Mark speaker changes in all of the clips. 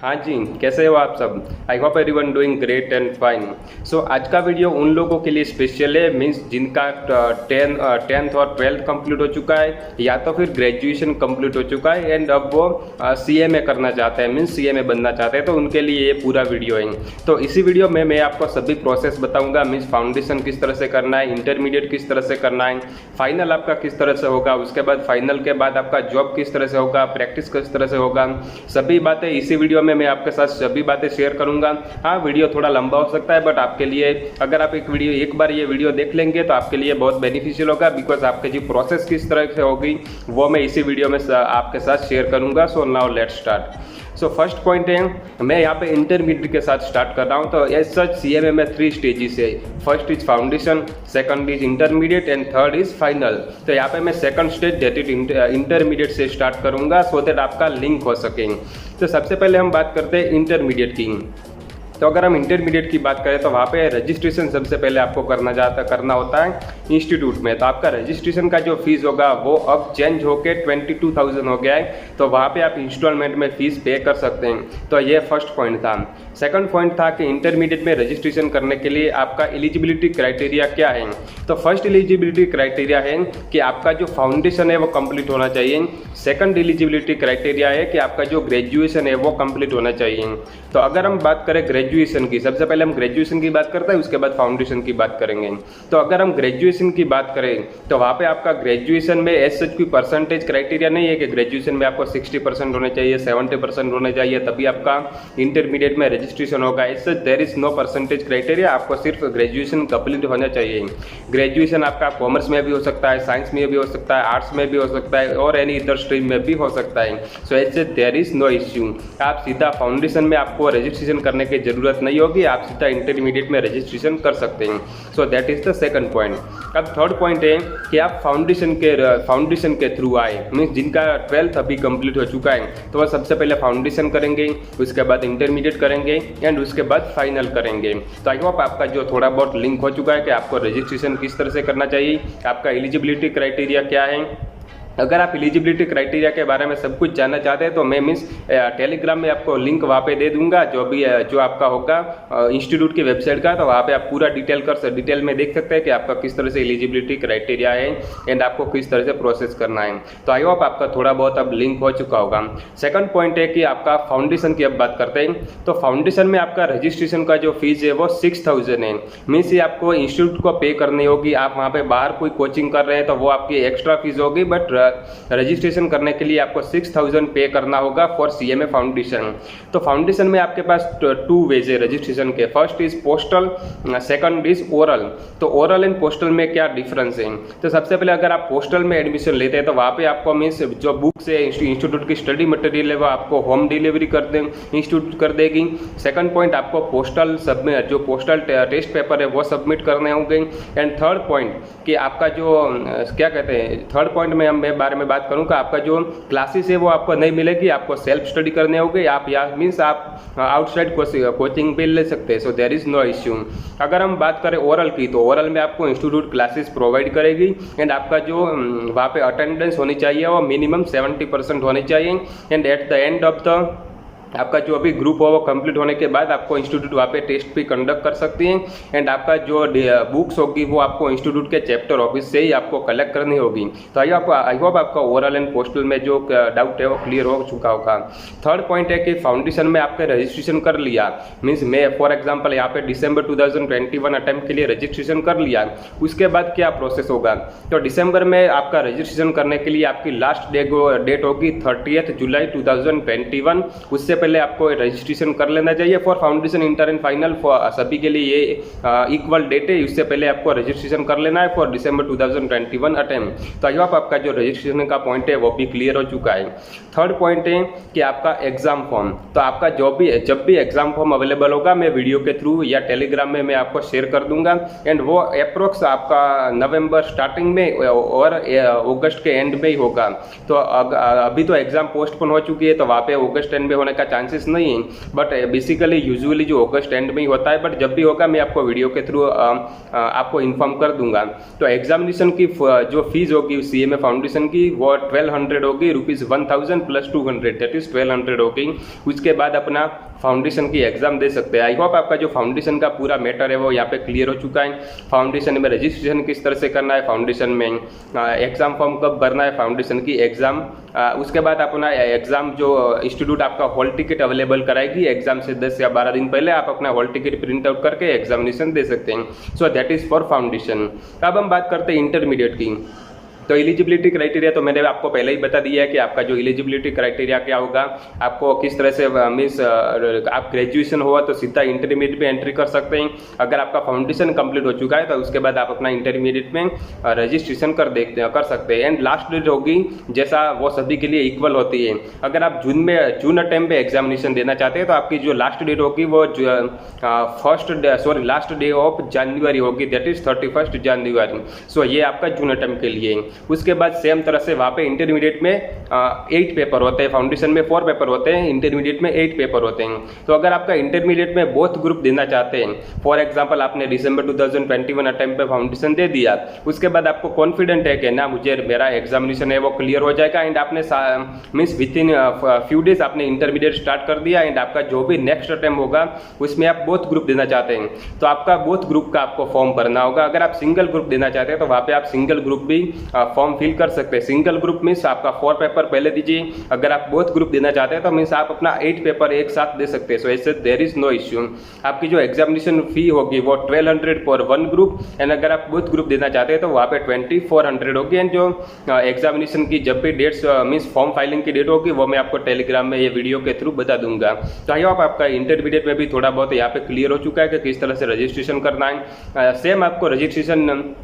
Speaker 1: हाँ जी, कैसे हो आप सब? I hope everyone doing great and fine. So आज का वीडियो उन लोगों के लिए स्पेशल है, मीन्स जिनका 10th और 12th कंप्लीट हो चुका है या तो फिर ग्रेजुएशन कंप्लीट हो चुका है एंड अब वो CMA करना चाहते हैं, मीन्स CMA बनना चाहते हैं, तो उनके लिए ये पूरा वीडियो है। तो इसी वीडियो में मैं आपको सभी प्रोसेस बताऊंगा, मीन्स फाउंडेशन किस तरह से करना है, इंटरमीडिएट किस तरह से करना है, फाइनल आपका किस तरह से होगा, उसके बाद फाइनल के बाद आपका जॉब किस तरह से होगा, प्रैक्टिस किस तरह से होगा, सभी बातें इसी वीडियो में मैं आपके साथ सभी बातें शेयर करूंगा। हाँ, वीडियो थोड़ा लंबा हो सकता है, बट आपके लिए अगर आप एक बार ये वीडियो देख लेंगे तो आपके लिए बहुत बेनिफिशियल होगा, बिकॉज आपकी जो प्रोसेस किस तरह से होगी वो मैं इसी वीडियो में आपके साथ शेयर करूंगा। So now let's start. So first point है, मैं यहाँ पे इंटरमीडिएट के साथ स्टार्ट कर रहा हूँ। तो एज सच CMA में 3 स्टेजेस है। First is foundation, second is intermediate and third is final. तो यहाँ पे मैं second stage that is intermediate से स्टार्ट करूँगा सो दैट आपका लिंक हो सके। तो सबसे पहले हम बात करते हैं इंटरमीडिएट की। तो अगर हम इंटरमीडिएट की बात करें तो वहाँ पे रजिस्ट्रेशन सबसे पहले आपको करना होता है इंस्टीट्यूट में। तो आपका रजिस्ट्रेशन का जो फीस होगा वो अब चेंज होके 22,000 हो गया है। तो वहाँ पे आप इंस्टॉलमेंट में फीस पे कर सकते हैं। तो ये फर्स्ट पॉइंट था। सेकंड पॉइंट था कि इंटरमीडिएट में रजिस्ट्रेशन करने के लिए आपका एलिजिबिलिटी क्राइटेरिया क्या है। तो फर्स्ट एलिजिबिलिटी क्राइटेरिया है कि आपका जो फाउंडेशन है वो कंप्लीट होना चाहिए। सेकंड एलिजिबिलिटी क्राइटेरिया है कि आपका जो ग्रेजुएशन है वो कंप्लीट होना चाहिए। तो अगर हम बात करें ग्रेजुएशन की, सबसे पहले हम ग्रेजुएशन की बात करते हैं, उसके बाद फाउंडेशन की बात करेंगे। तो अगर हम ग्रेजुएशन की बात करें तो वहाँ पे आपका ग्रेजुएशन में एज सच कोई परसेंटेज क्राइटेरिया नहीं है कि ग्रेजुएशन में आपको 60% होने चाहिए, 70% होने चाहिए तभी आपका इंटरमीडिएट में रजिस्ट्रेशन होगा। As such there is no percentage criteria, आपको सिर्फ ग्रेजुएशन कंप्लीट होना चाहिए। ग्रेजुएशन आपका कॉमर्स में भी हो सकता है, साइंस में भी हो सकता है, आर्ट्स में भी हो सकता है और एनी अदर स्ट्रीम में भी हो सकता है। So as such there is no issue. आप सीधा फाउंडेशन में आपको रजिस्ट्रेशन करने की जरूरत नहीं होगी, आप सीधा इंटरमीडिएट में रजिस्ट्रेशन कर सकते हैं। So that is the second point. अब थर्ड पॉइंट है कि आप फाउंडेशन के थ्रू आए, मीन्स जिनका 12th अभी कंप्लीट हो चुका है तो वह सबसे पहले फाउंडेशन करेंगे, उसके बाद इंटरमीडिएट करेंगे एंड उसके बाद फाइनल करेंगे। तो आई होप आपका जो थोड़ा बहुत लिंक हो चुका है कि आपको रजिस्ट्रेशन किस तरह से करना चाहिए, आपका एलिजिबिलिटी क्राइटेरिया क्या है। अगर आप एलिजिबिलिटी क्राइटेरिया के बारे में सब कुछ जानना चाहते हैं तो मैं टेलीग्राम में आपको लिंक वहाँ पे दे दूंगा, जो आपका होगा इंस्टीट्यूट की वेबसाइट का। तो वहाँ पे आप पूरा डिटेल में देख सकते हैं कि आपका किस तरह से एलिजिबिलिटी क्राइटेरिया है एंड आपको किस तरह से प्रोसेस करना है। तो आई होप आपका थोड़ा बहुत अब लिंक हो चुका होगा। सेकंड पॉइंट है कि आपका फाउंडेशन की अब बात करते हैं। तो फाउंडेशन में आपका रजिस्ट्रेशन का जो फीस है वो 6,000 है, मीन्स ये आपको इंस्टीट्यूट को पे करनी होगी। आप वहाँ पे बाहर कोई कोचिंग कर रहे हैं तो वो आपकी एक्स्ट्रा फीस होगी, बट रजिस्ट्रेशन करने के लिए आपको 6,000 पे करना होगा फॉर CMA फाउंडेशन। तो फाउंडेशन में आपके पास 2 वेज है रजिस्ट्रेशन के। First is postal, second is oral. तो ओरल एंड पोस्टल में क्या डिफरेंस है? तो सबसे पहले अगर आप पोस्टल में एडमिशन लेते हैं तो वहाँ पे आपको मीन्स जो बुक्स है, इंस्टीट्यूट की स्टडी मटेरियल है वो आपको होम डिलीवरी इंस्टीट्यूट कर देगी। सेकंड पॉइंट, आपको पोस्टल टेस्ट पेपर है वो सबमिट करने होंगे। एंड थर्ड पॉइंट कि आपका जो क्या कहते हैं, थर्ड पॉइंट में हम बारे में बात करूं कि आपका जो क्लासेस है वो आपको नहीं मिलेगी, आपको सेल्फ स्टडी करने होगी। आप मीन्स आप आउटसाइड कोचिंग पे ले सकते हैं। So there is no issue. अगर हम बात करें ओरल की तो ओरल में आपको इंस्टीट्यूट क्लासेस प्रोवाइड करेगी एंड आपका जो वहाँ पे अटेंडेंस होनी चाहिए वो मिनिमम 70% होनी चाहिए। And at the end of the आपका जो अभी ग्रुप हो वो कंप्लीट होने के बाद आपको इंस्टीट्यूट वहाँ पे टेस्ट भी कंडक्ट कर सकती हैं एंड आपका जो बुक्स होगी वो आपको इंस्टीट्यूट के चैप्टर ऑफिस से ही आपको कलेक्ट करनी होगी। तो आई होप आपका ओरल एंड पोस्टल में जो डाउट है वो क्लियर हो चुका होगा। थर्ड पॉइंट है कि फाउंडेशन में आपने रजिस्ट्रेशन कर लिया, मीन्स मैं फॉर एग्जाम्पल यहाँ पे दिसंबर 2021 अटेम्प्ट के लिए रजिस्ट्रेशन कर लिया, उसके बाद क्या प्रोसेस होगा? तो दिसंबर में आपका रजिस्ट्रेशन करने के लिए आपकी लास्ट डेट होगी 30 जुलाई 2021। उससे पहले आपको रजिस्ट्रेशन कर लेना चाहिए for foundation, inter and final सभी के लिए ये इक्वल डेट है। इससे पहले आपको रजिस्ट्रेशन कर लेना है फॉर दिसंबर 2021 अटेम्प्ट। तो आई होप आपका जो रजिस्ट्रेशन का पॉइंट है वो भी क्लियर हो चुका है। थर्ड पॉइंट है कि आपका एग्जाम फॉर्म। तो आपका जब भी एग्जाम फॉर्म अवेलेबल होगा मैं वीडियो के थ्रू या टेलीग्राम में मैं आपको शेयर कर दूंगा एंड वो अप्रोक्स आपका नवंबर स्टार्टिंग में और अगस्त के एंड में ही होगा। तो अभी तो एग्जाम पोस्टपोन हो चुकी है तो वहाँ पे अगस्त एंड में होने का चांसेस नहीं है, बट बेसिकली यूजुअली जो अगस्त एंड में ही होता है, बट जब भी होगा मैं आपको वीडियो के थ्रू आपको इन्फॉर्म कर दूंगा। तो एग्जामिनेशन की जो फीस होगी CMA फाउंडेशन की वो 1200 होगी, ₹1000 + 200 दैट इज 1200 होगी। उसके बाद अपना फाउंडेशन की एग्जाम दे सकते हैं। आई होप आपका जो फाउंडेशन का पूरा मैटर है वो यहाँ पे क्लियर हो चुका है। फाउंडेशन में रजिस्ट्रेशन किस तरह से करना है, फाउंडेशन में एग्जाम फॉर्म कब भरना है, फाउंडेशन की एग्जाम, उसके बाद अपना एग्जाम जो इंस्टीट्यूट आपका हॉल टिकट अवेलेबल कराएगी, एग्जाम से 10 या 12 दिन पहले आप अपना हॉल टिकट प्रिंट आउट करके एग्जामिनेशन दे सकते हैं। So that is for foundation. अब हम बात करते हैं इंटरमीडिएट की। तो एलिजिबिलिटी क्राइटेरिया तो मैंने आपको पहले ही बता दिया है कि आपका जो एलिजिबिलिटी क्राइटेरिया क्या होगा, आपको किस तरह से मीन्स आप ग्रेजुएशन हुआ तो सीधा इंटरमीडिएट में एंट्री कर सकते हैं। अगर आपका फाउंडेशन कंप्लीट हो चुका है तो उसके बाद आप अपना इंटरमीडिएट में रजिस्ट्रेशन कर सकते हैं। एंड लास्ट डेट होगी जैसा वो सभी के लिए इक्वल होती है। अगर आप जून टाइम पे एग्जामिनेशन देना चाहते हैं तो आपकी जो लास्ट डेट होगी वो लास्ट डे ऑफ जनवरी होगी, दैट इज 31 जनवरी। सो ये आपका जून टाइम के लिए। उसके बाद सेम तरह से वहाँ पे इंटरमीडिएट में 8 पेपर होते हैं, फाउंडेशन में 4 पेपर होते हैं, इंटरमीडिएट में 8 पेपर होते हैं। तो अगर आपका इंटरमीडिएट में बोथ ग्रुप देना चाहते हैं, फॉर एग्जांपल आपने दिसंबर 2021 टाइम पे फाउंडेशन दे दिया, उसके बाद आपको कॉन्फिडेंट है कि ना मुझे मेरा एग्जामिनेशन है वो क्लियर हो जाएगा, एंड आपने means with in few days आपने इंटरमीडिएट स्टार्ट कर दिया, एंड आपका जो भी नेक्स्ट अटेम्प्ट होगा उसमें आप बोथ ग्रुप देना चाहते हैं तो आपका बोथ ग्रुप का आपको फॉर्म भरना होगा। अगर आप सिंगल ग्रुप देना चाहते हैं तो वहाँ पे आप सिंगल ग्रुप भी फॉर्म फिल कर सकते हैं। सिंगल ग्रुप मीन्स आपका 4 पेपर पहले दीजिए, अगर आप बोथ ग्रुप देना चाहते हैं तो मीन्स आप अपना 8 पेपर एक साथ दे सकते हैं। सो ऐसे देयर इज नो इश्यू। आपकी जो एग्जामिनेशन फी होगी वो 1200 फॉर 1 ग्रुप, एंड अगर आप बोथ ग्रुप देना चाहते हैं तो वहाँ पे 2400 होगी। एंड जो एग्जामिनेशन की जब भी डेट्स मीन्स फॉर्म फाइलिंग की डेट होगी वो मैं आपको टेलीग्राम में ये वीडियो के थ्रू बता दूंगा। तो आई होप आपका इंटरमीडिएट में भी थोड़ा बहुत यहाँ पे क्लियर हो चुका है कि किस तरह से रजिस्ट्रेशन करना है। सेम आपको रजिस्ट्रेशन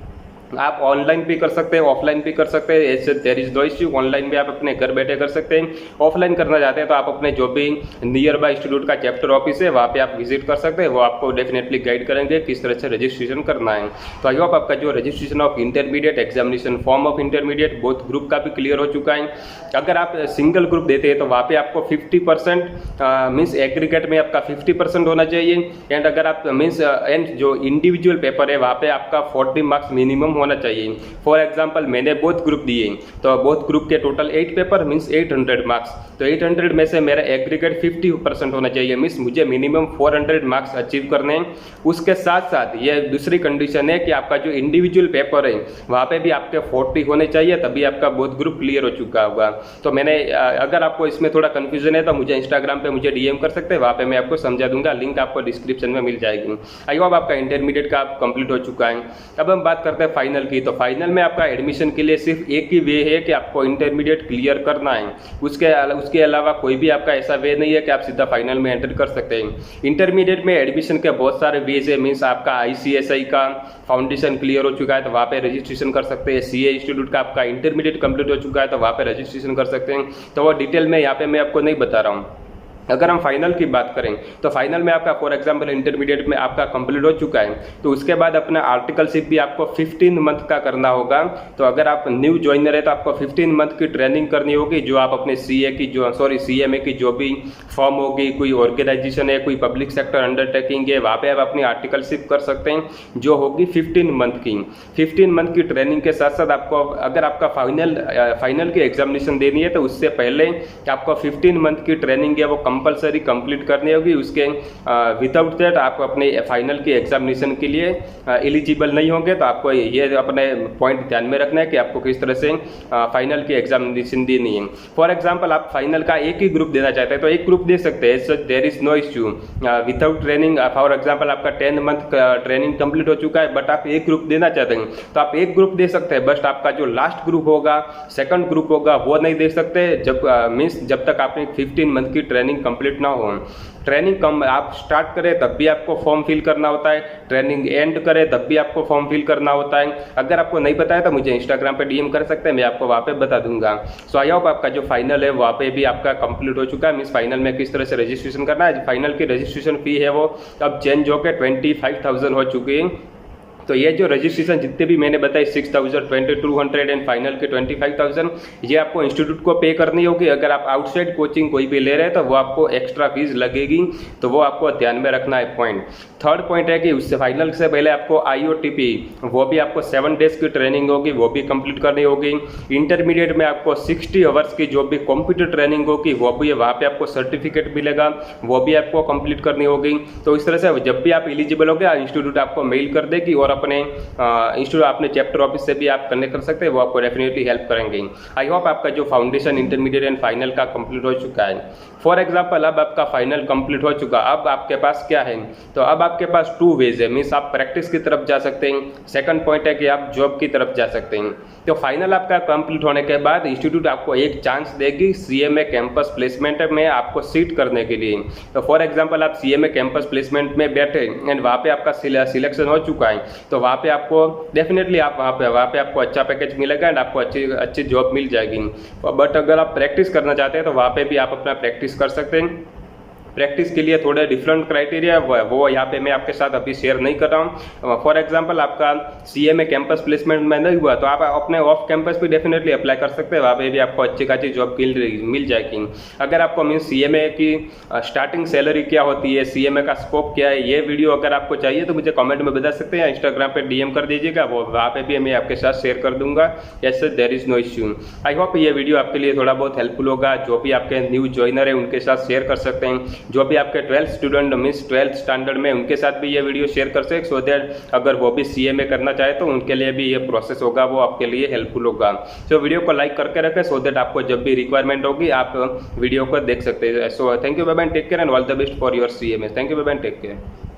Speaker 1: आप ऑनलाइन भी कर सकते हैं, ऑफलाइन भी कर सकते हैं, ऐसे there is no issue. Online भी आप अपने घर बैठे कर सकते हैं, ऑफलाइन करना चाहते हैं तो आप अपने जो भी नियर बाय इंस्टीट्यूट का चैप्टर ऑफिस है वहाँ पे आप विजिट कर सकते हैं, वो आपको डेफिनेटली गाइड करेंगे किस तरह से रजिस्ट्रेशन करना है। तो आई होप आपका जो registration of intermediate, examination form of intermediate both group का भी क्लियर हो चुका है। अगर आप सिंगल ग्रुप देते हैं तो वहाँ पे आपको 50% मीन्स एग्रीगेट में आपका 50% होना चाहिए, एंड अगर आप मीन्स एंड जो इंडिविजुअल पेपर है वहाँ पे आपका 40 मार्क्स मिनिमम होना चाहिए। फॉर एग्जांपल मैंने बोथ ग्रुप दिए तो बोथ ग्रुप के टोटल 8 पेपर मीन्स 800 मार्क्स, तो 800 में से मेरा एग्रीगेट 50% होना चाहिए, मीन्स मुझे मिनिमम 400 मार्क्स अचीव करने हैं। उसके साथ साथ ये दूसरी कंडीशन है कि आपका जो इंडिविजुअल पेपर है वहाँ पे भी आपके 40 होने चाहिए, तभी आपका बोथ ग्रुप क्लियर हो चुका होगा। तो मैंने अगर आपको इसमें थोड़ा कंफ्यूजन है तो मुझे इंस्टाग्राम पे मुझे DM कर सकते हैं, वहाँ पे मैं आपको समझा दूंगा, लिंक आपको डिस्क्रिप्शन में मिल जाएगी। आई होप आपका इंटरमीडिएट का कंप्लीट हो चुका है। अब हम बात करते हैं फाइनल की। तो फाइनल में आपका एडमिशन के लिए सिर्फ एक ही वे है कि आपको इंटरमीडिएट क्लियर करना है, उसके अलावा कोई भी आपका ऐसा वे नहीं है कि आप सीधा फाइनल में एंटर कर सकते हैं। इंटरमीडिएट में एडमिशन के बहुत सारे वेज है, मीन्स आपका ICSI का फाउंडेशन क्लियर हो चुका है तो वहाँ पे रजिस्ट्रेशन कर सकते हैं, CA इंस्टीट्यूट का आपका इंटरमीडिएट कंप्लीट हो चुका है तो वहाँ पे रजिस्ट्रेशन कर सकते हैं। तो वो डिटेल में यहाँ पे मैं आपको नहीं बता रहा हूँ। अगर हम फाइनल की बात करें तो फाइनल में आपका फॉर एग्जांपल इंटरमीडिएट में आपका कंप्लीट हो चुका है तो उसके बाद अपना आर्टिकलशिप भी आपको 15 मंथ का करना होगा। तो अगर आप न्यू ज्वाइनर है तो आपको 15 मंथ की ट्रेनिंग करनी होगी, जो आप अपने CMA की जो भी फॉर्म होगी, कोई ऑर्गेनाइजेशन है, कोई पब्लिक सेक्टर अंडरटेकिंग है, वहाँ पे आप अपनी आर्टिकलशिप कर सकते हैं जो होगी 15 मंथ की। 15 मंथ की ट्रेनिंग के साथ साथ आपको अगर आपका फाइनल की एग्जामिनेशन देनी है तो उससे पहले आपको 15 मंथ की ट्रेनिंग है वो कंपलसरी कंप्लीट करनी होगी। उसके विदाउट दैट आप अपने फाइनल की एग्जामिनेशन के लिए एलिजिबल नहीं होंगे। तो आपको ये अपने पॉइंट ध्यान में रखना है कि आपको किस तरह से फाइनल की एग्जामिनेशन देनी है। फॉर एग्जांपल आप फाइनल का एक ही ग्रुप देना चाहते हैं तो एक ग्रुप दे सकते हैं, so there is no issue without training. For example आपका 10 मंथ ट्रेनिंग कंप्लीट हो चुका है बट आप एक ग्रुप देना चाहते हैं तो आप एक ग्रुप दे सकते हैं, बट आपका जो लास्ट ग्रुप होगा, सेकंड ग्रुप होगा, वो नहीं दे सकते जब तक आपने 15 मंथ की ट्रेनिंग कंप्लीट ना हो। ट्रेनिंग आप स्टार्ट करें तब भी आपको फॉर्म फिल करना होता है, ट्रेनिंग एंड करें तब भी आपको फॉर्म फिल करना होता है। अगर आपको नहीं पता है तो मुझे इंस्टाग्राम पे DM कर सकते हैं, मैं आपको वहाँ पे बता दूंगा। सो आई होप आपका जो फाइनल है वहाँ पे भी आपका कंप्लीट हो चुका है, मीन्स फाइनल में किस तरह से रजिस्ट्रेशन करना है। फाइनल की रजिस्ट्रेशन फी है वो अब चेंज होकर 25,000 हो चुकी है तो ये जो रजिस्ट्रेशन जितने भी मैंने बताए 6,000, 2,200 एंड फाइनल के 25,000, ये आपको इंस्टीट्यूट को पे करनी होगी। अगर आप आउटसाइड कोचिंग कोई भी ले रहे हैं तो वो आपको एक्स्ट्रा फीस लगेगी, तो वो आपको ध्यान में रखना है पॉइंट। थर्ड पॉइंट है कि उससे फाइनल से पहले आपको IOTP वो भी आपको 7 डेज की ट्रेनिंग होगी, वो भी कंप्लीट करनी होगी। इंटरमीडिएट में आपको 60 आवर्स की जो भी कंप्यूटर ट्रेनिंग होगी वो भी है, वहाँ पे आपको सर्टिफिकेट मिलेगा, वो भी आपको कंप्लीट करनी होगी। तो इस तरह से जब भी आप एलिजिबल हो गया इंस्टीट्यूट आपको मेल कर देगी और अपने इंस्टीट्यूट अपने चैप्टर ऑफिस से भी आप कनेक्ट कर सकते हैं, वो आपको डेफिनेटली हेल्प करेंगे। आई होप आपका जो फाउंडेशन, इंटरमीडिएट एंड फाइनल का कंप्लीट हो चुका है। फॉर एग्जाम्पल अब आपका फाइनल कंप्लीट हो चुका, अब आपके पास क्या है, तो अब आपके पास 2 वेज है, मीन्स आप प्रैक्टिस की तरफ जा सकते हैं। सेकंड पॉइंट है कि आप जॉब की तरफ जा सकते हैं। तो फाइनल आपका कंप्लीट होने के बाद इंस्टीट्यूट आपको एक चांस देगी CMA कैंपस प्लेसमेंट में आपको सीट करने के लिए। तो फॉर एग्जाम्पल आप CMA कैंपस प्लेसमेंट में बैठे एंड वहाँ पे आपका सिलेक्शन हो चुका है, तो वहाँ पे आपको डेफिनेटली आप वहाँ पे आपको अच्छा पैकेज मिलेगा एंड आपको अच्छी जॉब मिल जाएगी। बट अगर आप प्रैक्टिस करना चाहते हैं तो वहाँ पे भी आप अपना प्रैक्टिस कर सकते हैं। प्रैक्टिस के लिए थोड़े डिफरेंट क्राइटेरिया वो यहाँ पे मैं आपके साथ अभी शेयर नहीं कर रहा हूँ। फॉर एग्जांपल आपका CMA कैंपस प्लेसमेंट में नहीं हुआ तो आप अपने ऑफ कैंपस भी डेफिनेटली अप्लाई कर सकते हैं, वहाँ पे भी आपको अच्छी खासी जॉब मिल जाएगी। अगर आपको मीन्स CMA की स्टार्टिंग सैलरी क्या होती है, CMA का स्कोप क्या है, ये वीडियो अगर आपको चाहिए तो मुझे कमेंट में बता सकते हैं, इंस्टाग्राम पर DM कर दीजिएगा, वो वहाँ पर भी मैं आपके साथ शेयर कर दूंगा। ऐसे there is no issue. I hope ये वीडियो आपके लिए थोड़ा बहुत हेल्पफुल होगा। जो भी आपके न्यू ज्वाइनर है उनके साथ शेयर कर सकते हैं, जो भी आपके 12th student means 12th standard में उनके साथ भी ये वीडियो शेयर कर सकते, सो दैट अगर वो भी CMA करना चाहे तो उनके लिए भी ये प्रोसेस होगा, वो आपके लिए हेल्पफुल होगा। सो वीडियो को लाइक करके रखें सो दैट आपको जब भी रिक्वायरमेंट होगी आप वीडियो को देख सकते हैं। So thank you bye bye, take care and all the best for your CMA। Thank you bye bye, take care.